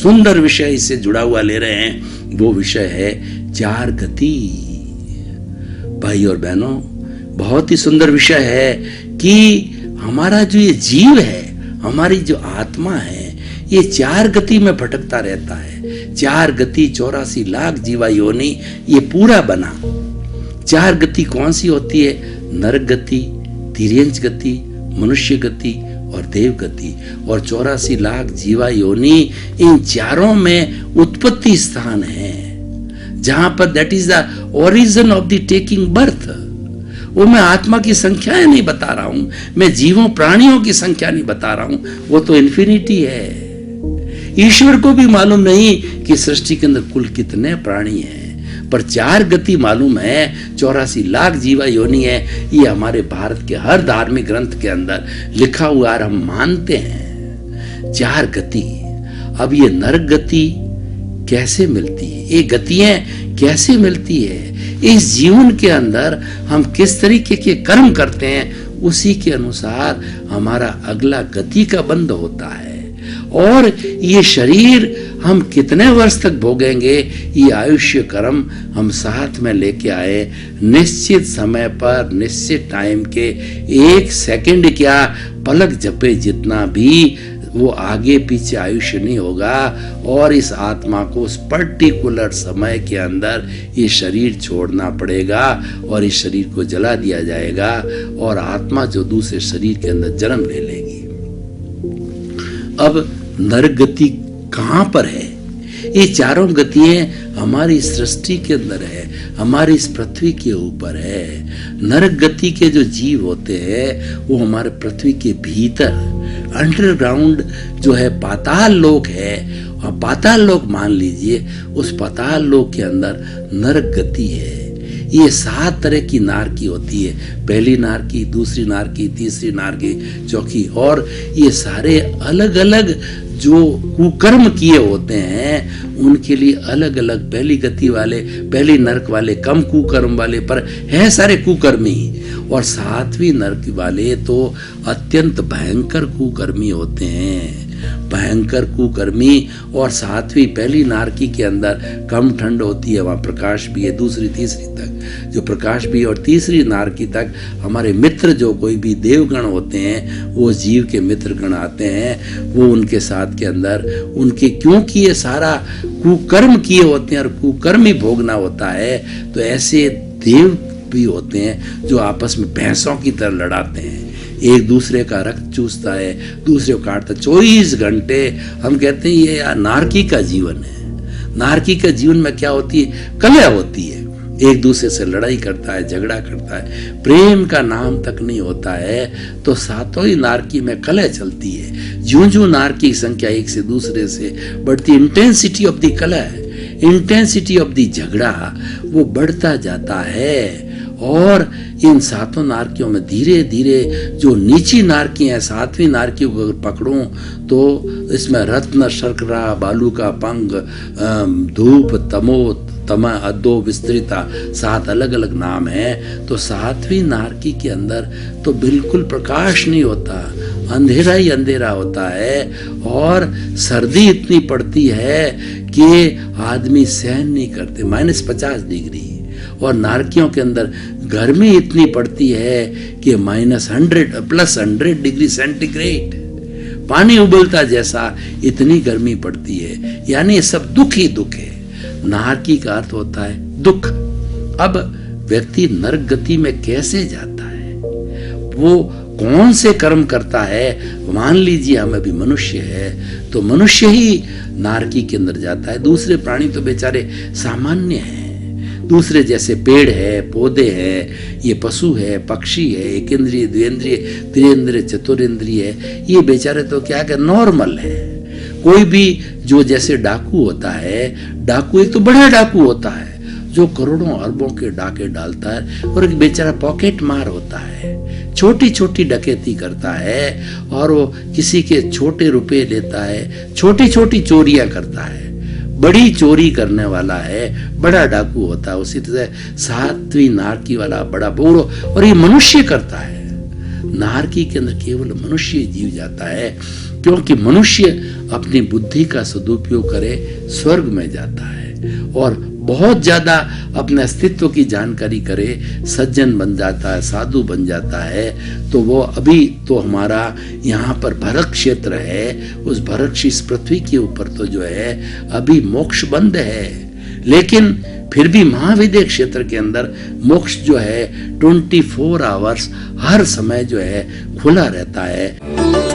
सुंदर विषय इससे जुड़ा हुआ ले रहे हैं, वो विषय है चार गति। भाई और बहनों, बहुत ही सुंदर विषय है कि हमारा जो ये जीव है, हमारी जो आत्मा है, ये चार गति में भटकता रहता है। चार गति 84 लाख जीवा योनि, ये पूरा बना। चार गति कौन सी होती है? नरक गति, तिर्यंच गति, मनुष्य गति और देव गति। और 84 लाख जीवा योनि, इन चारों में उत्पत्ति स्थान है, जहां पर that is the origin of the taking birth. वो मैं आत्मा की संख्याएं नहीं बता रहा हूं, मैं जीवों प्राणियों की संख्या नहीं बता रहा हूं, वो तो इन्फिनिटी है। ईश्वर को भी मालूम नहीं कि सृष्टि के अंदर कुल कितने प्राणी हैं, पर चार गति मालूम है, 84 लाख जीवा योनि है। ये हमारे भारत के हर धार्मिक ग्रंथ के अंदर लिखा हुआ और हम मानते हैं चार गति। अब ये नरक गति कैसे मिलती है, ये गतियां कैसे मिलती है? इस जीवन के अंदर हम किस तरीके के कर्म करते हैं, उसी के अनुसार हमारा अगला गति का बंध होता है। और ये शरीर हम कितने वर्ष तक भोगेंगे, ये आयुष्य कर्म हम साथ में लेके आए। निश्चित समय पर, निश्चित टाइम के, एक सेकंड क्या, पलक झपे जितना भी वो आगे पीछे आयुष्य नहीं होगा। और इस आत्मा को उस पर्टिकुलर समय के अंदर ये शरीर छोड़ना पड़ेगा और इस शरीर को जला दिया जाएगा और आत्मा जो दूसरे शरीर के अंदर जन्म ले लेगी। अब नरक गति कहां पर है? ये चारों गतियां हमारी सृष्टि के अंदर है, हमारी इस पृथ्वी के ऊपर है। नरक गति के जो जीव होते हैं वो हमारे पृथ्वी के भीतर अंडरग्राउंड जो है पाताल लोक है, और पाताल लोक मान लीजिए, उस पाताल लोक के अंदर नरक गति है। ये 7 तरह की नारकी होती है, पहली नारकी, दूसरी नारकी, तीसरी नारकी, चौथी। और ये सारे अलग अलग जो कुकर्म किए होते हैं उनके लिए अलग अलग, पहली गति वाले, पहली नरक वाले कम कुकर्म वाले, पर है सारे कुकर्मी। और 7वीं नरक वाले तो अत्यंत भयंकर कुकर्मी होते हैं, भयंकर कुकर्मी। और 7वीं पहली नारकी के अंदर कम ठंड होती है, वहां प्रकाश भी है, दूसरी तीसरी तक जो प्रकाश भी, और तीसरी नारकी तक हमारे मित्र जो कोई भी देवगण होते हैं वो जीव के मित्र गण आते हैं, वो उनके साथ के अंदर उनके, क्योंकि ये सारा कुकर्म किए होते हैं और कुकर्म ही भोगना होता है, तो ऐसे देव भी होते हैं जो आपस में भैंसों की तरह लड़ाते हैं, एक दूसरे का रक्त चूसता है, दूसरे को काटता। 24 घंटे हम कहते हैं ये यार नारकी का जीवन है। नारकी का जीवन में क्या होती है? कलह होती है, एक दूसरे से लड़ाई करता है, झगड़ा करता है, प्रेम का नाम तक नहीं होता है। तो 7वीं ही नारकी में कलह चलती है। ज्यों ज्यों नारकी की संख्या एक से दूसरे से बढ़ती, इंटेंसिटी ऑफ द कलह, इंटेंसिटी ऑफ द झगड़ा वो बढ़ता जाता है। और इन 7 नारकियों में धीरे धीरे जो नीची नारकी है, 7वीं नारकी को अगर पकड़ूं तो इसमें रत्न, शर्करा, बालू का पंख, धूप, तमो, तमा, अद्दो, विस्तृता, 7 अलग अलग नाम हैं। तो 7वीं नारकी के अंदर तो बिल्कुल प्रकाश नहीं होता, अंधेरा ही अंधेरा होता है। और सर्दी इतनी पड़ती है कि आदमी सहन नहीं करते, -50 डिग्री। और नारकियों के अंदर गर्मी इतनी पड़ती है कि -100 +100 डिग्री सेंटीग्रेड, पानी उबलता जैसा, इतनी गर्मी पड़ती है। यानी ये सब दुख ही दुख है। नारकी का अर्थ होता है दुख। अब व्यक्ति नरक गति में कैसे जाता है, वो कौन से कर्म करता है? मान लीजिए हम अभी मनुष्य है, तो मनुष्य ही नारकी के अंदर जाता है। दूसरे प्राणी तो बेचारे सामान्य हैं, दूसरे जैसे पेड़ है, पौधे हैं, ये पशु है, पक्षी है, एक इंद्रिय, द्विंद्रिय, त्रिइंद्रिय, चतुरिंद्रिय है, ये बेचारे तो क्या कर नॉर्मल है। कोई भी जो जैसे डाकू होता है, डाकू एक तो बड़ा डाकू होता है जो करोड़ों अरबों के डाके डालता है, और एक बेचारा पॉकेट मार होता है, छोटी छोटी डकैती करता है, और वो किसी के छोटे रुपए लेता है, छोटी छोटी चोरियां करता है। बड़ी चोरी करने वाला है बड़ा डाकू होता है। उसी तरह 7वीं नारकी वाला बड़ा बोरो, और ये मनुष्य करता है। नारकी के अंदर केवल मनुष्य जीव जाता है। क्योंकि मनुष्य अपनी बुद्धि का सदुपयोग करे स्वर्ग में जाता है, और बहुत ज्यादा अपने अस्तित्व की जानकारी करे, सज्जन बन जाता है, साधु बन जाता है, तो वो अभी तो हमारा यहाँ पर भरत क्षेत्र है, उस भरत इस पृथ्वी के ऊपर तो जो है अभी मोक्ष बंद है, लेकिन फिर भी महाविद्य क्षेत्र के अंदर मोक्ष जो है 24 आवर्स हर समय जो है खुला रहता है।